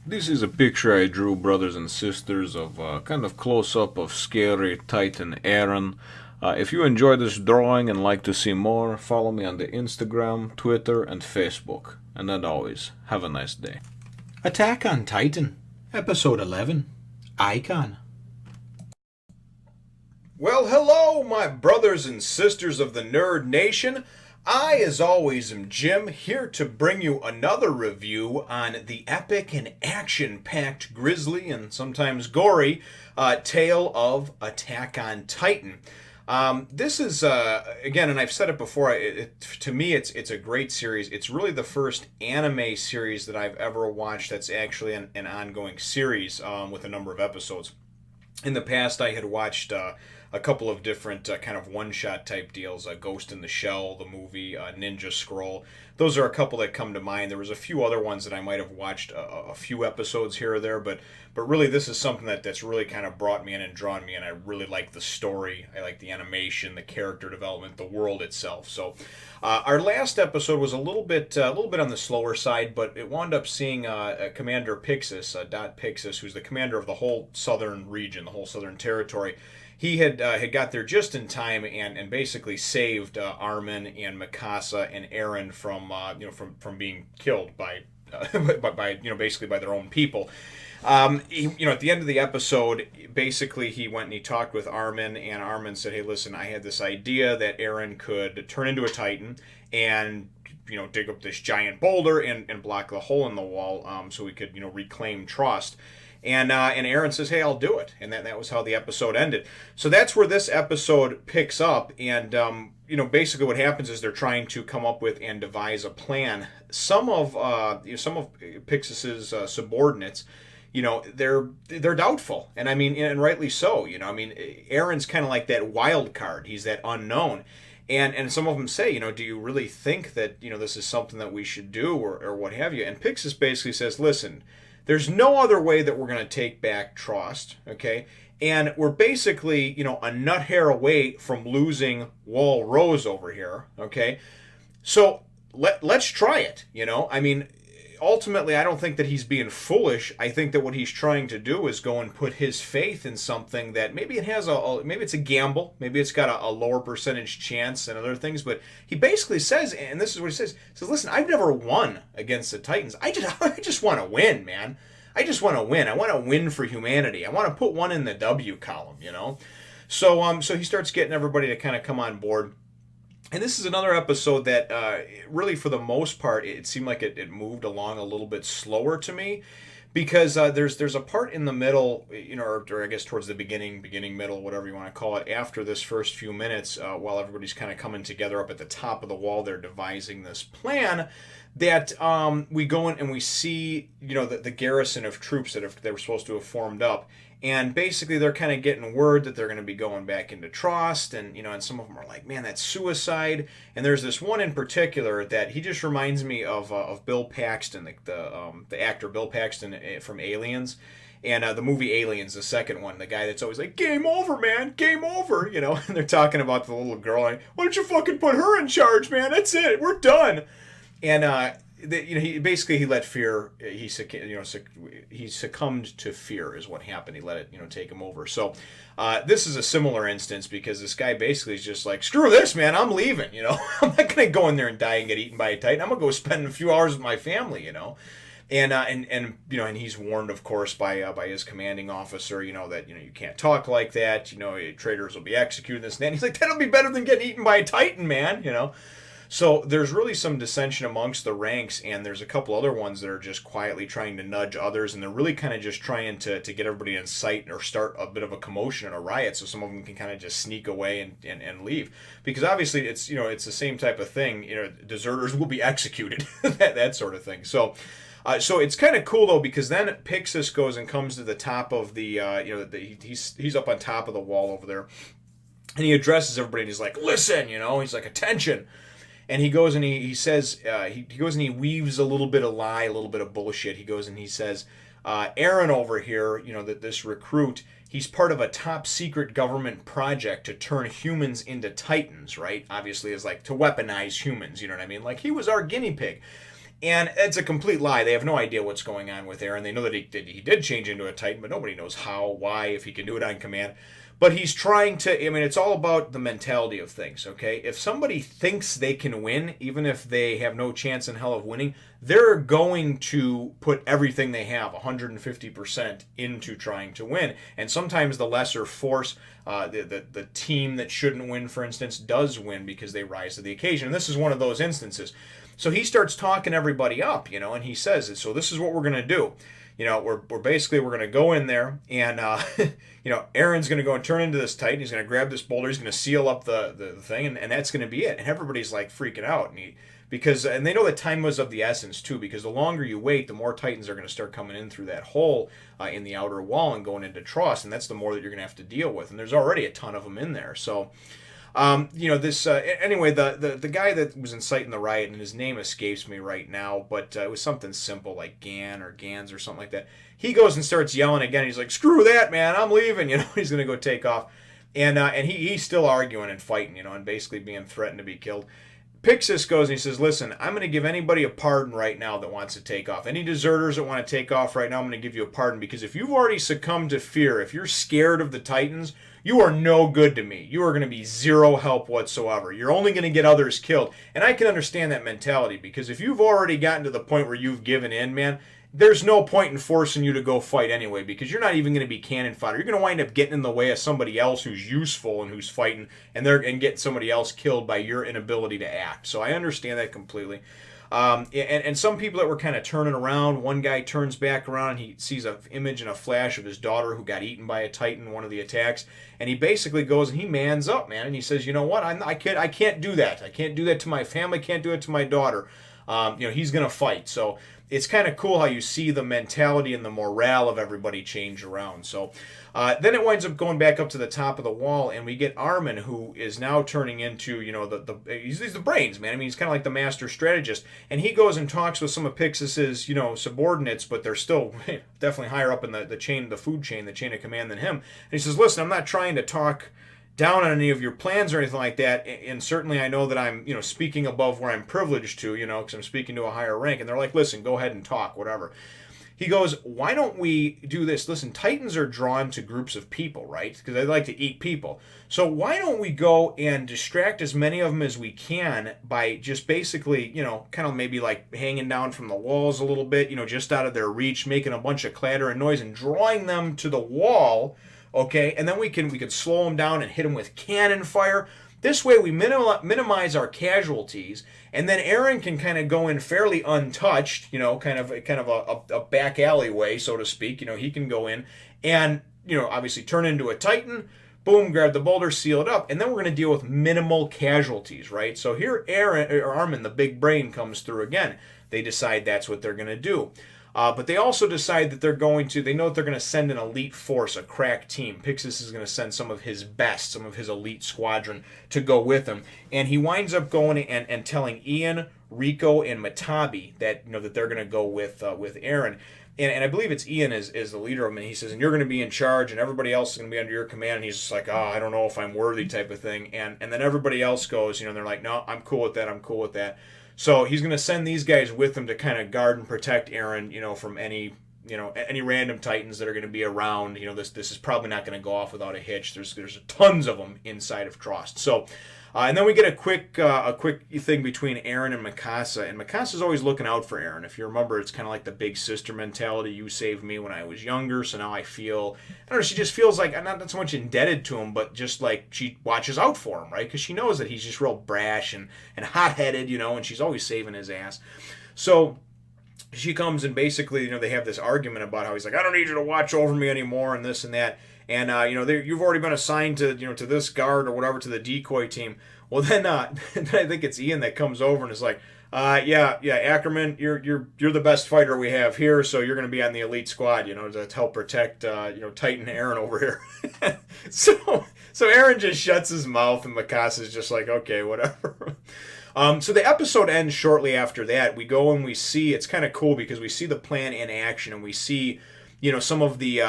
This is a picture I drew, brothers and sisters, of kind of close up of scary Titan Eren. If you enjoy this drawing and like to see more, follow me on the Instagram, Twitter, and Facebook. And as always, have a nice day. Attack on Titan, Episode 11, Icon. Well, hello, my brothers and sisters of the Nerd Nation. I, as always, am Jim, here to bring you another review on the epic and action-packed, grisly, and sometimes gory tale of Attack on Titan. This is, again, and I've said it before, to me it's a great series. It's really the first anime series that I've ever watched that's actually an ongoing series with a number of episodes. In the past, I had watched a couple of different kind of one-shot type deals, Ghost in the Shell, the movie, Ninja Scroll. Those are a couple that come to mind. There was a few other ones that I might have watched a few episodes here or there, but really this is something that's really kind of brought me in and drawn me in. I really like the story. I like the animation, the character development, the world itself. So our last episode was a little bit on the slower side, but it wound up seeing Commander Pixis, Pixis, who's the commander of the whole southern region, the whole southern territory. He had got there just in time and basically saved Armin and Mikasa and Eren from from being killed by basically by their own people. At the end of the episode, basically he went and he talked with Armin, and Armin said, "Hey, listen, I had this idea that Eren could turn into a Titan and dig up this giant boulder and block the hole in the wall, so we could reclaim Trost." And Eren says, "Hey, I'll do it," and that was how the episode ended. So that's where this episode picks up, and basically what happens is they're trying to come up with and devise a plan. Some of Pixis's subordinates, they're doubtful, and I mean, and rightly so. Eren's kind of like that wild card. He's that unknown. And some of them say, do you really think that this is something that we should do or what have you? And Pixis basically says, listen, there's no other way that we're going to take back Trost, okay? And we're basically, a nut hair away from losing Wall Rose over here, okay? So let's try it, I mean, ultimately, I don't think that he's being foolish. I think that what he's trying to do is go and put his faith in something that maybe it has maybe it's a gamble, maybe it's got a lower percentage chance and other things. But he basically says, and this is what he says: "Listen, I've never won against the Titans. I just want to win, man. I just want to win. I want to win for humanity. I want to put one in the W column, So he starts getting everybody to kind of come on board. And this is another episode that really, for the most part, it seemed like it moved along a little bit slower to me, because there's a part in the middle, or I guess towards the beginning, middle, whatever you want to call it, after this first few minutes, while everybody's kind of coming together up at the top of the wall, they're devising this plan, that we go in and we see, the garrison of troops that were supposed to have formed up. And basically, they're kind of getting word that they're going to be going back into Trost, and some of them are like, "Man, that's suicide." And there's this one in particular that he just reminds me of Bill Paxton, the actor Bill Paxton from Aliens, and the movie Aliens, the second one, the guy that's always like, "Game over, man, game over," And they're talking about the little girl, like, "Why don't you fucking put her in charge, man? That's it, we're done." And he let fear. He succumbed to fear is what happened. He let it take him over. So this is a similar instance, because this guy basically is just like, "Screw this, man. I'm leaving. I'm not gonna go in there and die and get eaten by a Titan. I'm gonna go spend a few hours with my family. And he's warned, of course, by his commanding officer, that you can't talk like that. Traitors will be executed. This and that. And he's like, "That'll be better than getting eaten by a Titan, man." So there's really some dissension amongst the ranks, and there's a couple other ones that are just quietly trying to nudge others, and they're really kind of just trying to get everybody in sight or start a bit of a commotion and a riot, so some of them can kind of just sneak away and leave. Because obviously it's it's the same type of thing. Deserters will be executed, that sort of thing. So it's kind of cool though, because then Pixis goes and comes to the top of the he's up on top of the wall over there, and he addresses everybody, and he's like, "Listen," he's like, "Attention." And he goes and he says, he goes and he weaves a little bit of lie, a little bit of bullshit. He goes and he says, Eren over here, that this recruit, he's part of a top secret government project to turn humans into Titans, right? Obviously, is like to weaponize humans, you know what I mean? Like, he was our guinea pig. And it's a complete lie. They have no idea what's going on with Eren. They know that he did change into a Titan, but nobody knows how, why, if he can do it on command. But he's trying to, I mean, it's all about the mentality of things, okay? If somebody thinks they can win, even if they have no chance in hell of winning, they're going to put everything they have, 150%, into trying to win. And sometimes the lesser force, the team that shouldn't win, for instance, does win because they rise to the occasion. And this is one of those instances. So he starts talking everybody up, and he says, so this is what we're going to do. We're going to go in there and, Eren's going to go and turn into this Titan. He's going to grab this boulder. He's going to seal up the thing, and that's going to be it. And everybody's like freaking out. And they know that time was of the essence too, because the longer you wait, the more Titans are going to start coming in through that hole in the outer wall and going into Trost. And that's the more that you're going to have to deal with. And there's already a ton of them in there. So, anyway, the guy that was inciting the riot, and his name escapes me right now, but it was something simple like Gan or Gans or something like that. He goes and starts yelling again. He's like, screw that, man, I'm leaving. He's going to go take off. And he's still arguing and fighting, and basically being threatened to be killed. Pixis goes and he says, listen, I'm going to give anybody a pardon right now that wants to take off. Any deserters that want to take off right now, I'm going to give you a pardon, because if you've already succumbed to fear, if you're scared of the Titans, you are no good to me. You are going to be zero help whatsoever. You're only going to get others killed. And I can understand that mentality, because if you've already gotten to the point where you've given in, man, there's no point in forcing you to go fight anyway, because you're not even going to be cannon fodder. You're going to wind up getting in the way of somebody else who's useful and who's fighting, and getting somebody else killed by your inability to act. So I understand that completely. And some people that were kind of turning around, one guy turns back around and he sees an image and a flash of his daughter who got eaten by a Titan in one of the attacks, and he basically goes and he mans up, man, and he says, you know what, I can't do that. I can't do that to my family, can't do it to my daughter. He's going to fight. So it's kind of cool how you see the mentality and the morale of everybody change around. So then it winds up going back up to the top of the wall, and we get Armin, who is now turning into, he's the brains, man. I mean, he's kind of like the master strategist, and he goes and talks with some of Pixis's, subordinates, but they're still definitely higher up in the chain, the food chain, the chain of command than him. And he says, listen, I'm not trying to talk down on any of your plans or anything like that, and certainly I know that I'm, speaking above where I'm privileged to, because I'm speaking to a higher rank. And they're like, listen, go ahead and talk, whatever. He goes, why don't we do this? Listen, Titans are drawn to groups of people, right? Because they like to eat people. So why don't we go and distract as many of them as we can by just basically, kind of maybe like hanging down from the walls a little bit, just out of their reach, making a bunch of clatter and noise and drawing them to the wall. Okay, and then we can slow them down and hit them with cannon fire. This way we minimize our casualties, and then Eren can kind of go in fairly untouched, kind of a back alleyway, so to speak. He can go in and, obviously turn into a Titan, boom, grab the boulder, seal it up, and then we're going to deal with minimal casualties, right? So here Armin, the big brain, comes through again. They decide that's what they're going to do. But they also decide that they know that they're going to send an elite force, a crack team. Pixis is going to send some of his best, some of his elite squadron to go with him. And he winds up going and telling Ian, Rico, and Mitabi that, that they're going to go with Eren. And I believe it's Ian is the leader of them. And he says, and you're going to be in charge, and everybody else is going to be under your command. And he's just like, I don't know if I'm worthy, type of thing. And then everybody else goes, and they're like, no, I'm cool with that. So he's going to send these guys with him to kind of guard and protect Eren, from any random Titans that are going to be around. This is probably not going to go off without a hitch. There's tons of them inside of Trost. So, and then we get a quick thing between Eren and Mikasa, and Mikasa's always looking out for Eren. If you remember, it's kind of like the big sister mentality. You saved me when I was younger, so now I feel, I don't know, she just feels like I'm not so much indebted to him, but just like she watches out for him, right? Because she knows that he's just real brash and hot-headed, and she's always saving his ass. So she comes and basically, they have this argument about how he's like, I don't need you to watch over me anymore, and this and that. And, you've already been assigned to, to this guard or whatever, to the decoy team. Well, then I think it's Ian that comes over and is like, yeah, Ackerman, you're the best fighter we have here, so you're going to be on the elite squad, to help protect, Titan Eren over here. So Eren just shuts his mouth, and Mikasa's just like, okay, whatever. So the episode ends shortly after that. We go and we see, it's kind of cool because we see the plan in action, and we see, some of the,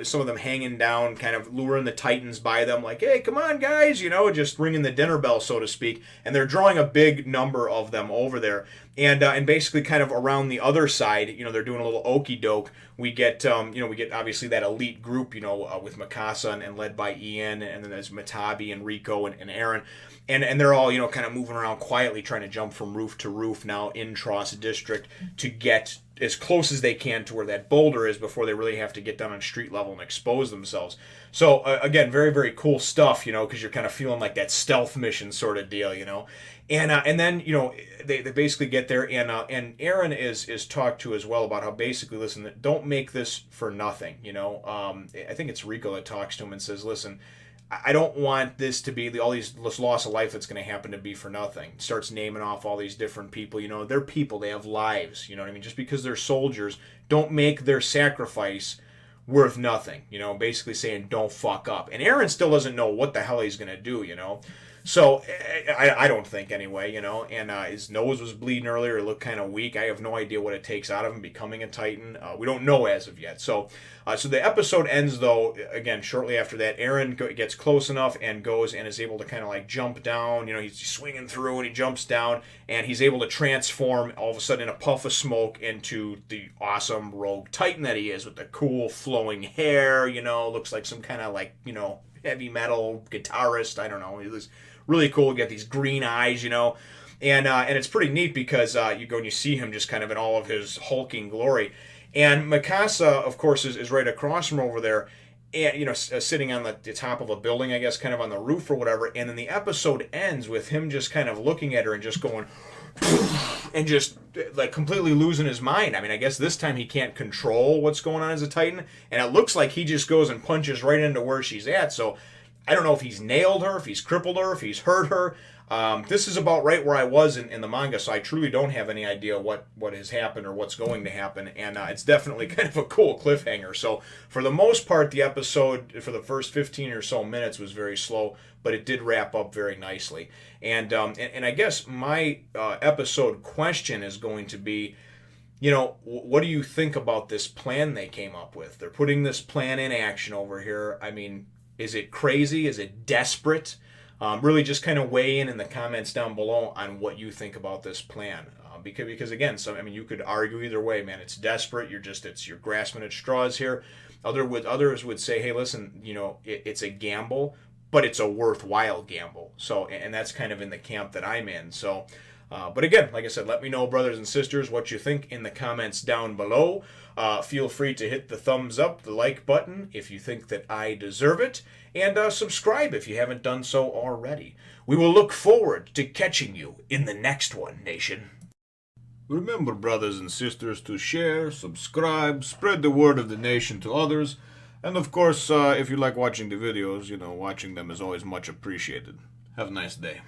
some of them hanging down, kind of luring the Titans by them, like, hey, come on, guys, just ringing the dinner bell, so to speak. And they're drawing a big number of them over there. And basically kind of around the other side, they're doing a little okey doke. We get obviously that elite group, with Mikasa and led by Ian, and then there's Mitabi and Rico and Eren. And they're all, kind of moving around quietly, trying to jump from roof to roof now in Trost District to get as close as they can to where that boulder is before they really have to get down on street level and expose themselves. So, again, very, very cool stuff, because you're kind of feeling like that stealth mission sort of deal, And then, they basically get there, and Eren is talked to as well about how basically, listen, don't make this for nothing, I think it's Rico that talks to him and says, listen, I don't want this to be this loss of life that's going to happen to be for nothing. Starts naming off all these different people. They're people. They have lives. You know what I mean? Just because they're soldiers, don't make their sacrifice worth nothing. Basically saying don't fuck up. And Eren still doesn't know what the hell he's going to do, So, I don't think anyway, and his nose was bleeding earlier. It looked kind of weak. I have no idea what it takes out of him becoming a Titan. We don't know as of yet. So the episode ends, though, again, shortly after that. Eren gets close enough and goes and is able to kind of like jump down. He's swinging through and he jumps down and he's able to transform all of a sudden in a puff of smoke into the awesome rogue Titan that he is with the cool flowing hair, looks like some kind of like, heavy metal guitarist. I don't know. He looks really cool. You get these green eyes, and it's pretty neat because you go and you see him just kind of in all of his hulking glory. And Mikasa, of course, is right across from over there, and sitting on the top of a building, I guess, kind of on the roof or whatever. And then the episode ends with him just kind of looking at her and just going, and just like completely losing his mind. I mean, I guess this time he can't control what's going on as a Titan, and it looks like he just goes and punches right into where she's at. So I don't know if he's nailed her, if he's crippled her, if he's hurt her. This is about right where I was in the manga, so I truly don't have any idea what has happened or what's going to happen, and it's definitely kind of a cool cliffhanger. So for the most part, the episode, for the first 15 or so minutes, was very slow, but it did wrap up very nicely. And I guess my episode question is going to be, what do you think about this plan they came up with? They're putting this plan in action over here. I mean, is it crazy? Is it desperate? Really just kind of weigh in the comments down below on what you think about this plan. Because again, you could argue either way, man. It's desperate. You're grasping at straws here. Others would say, hey, listen, it's a gamble, but it's a worthwhile gamble. So, and that's kind of in the camp that I'm in. So, but again, like I said, let me know, brothers and sisters, what you think in the comments down below. Feel free to hit the thumbs up, the like button, if you think that I deserve it, and subscribe if you haven't done so already. We will look forward to catching you in the next one, Nation. Remember, brothers and sisters, to share, subscribe, spread the word of the nation to others, and of course, if you like watching the videos, watching them is always much appreciated. Have a nice day.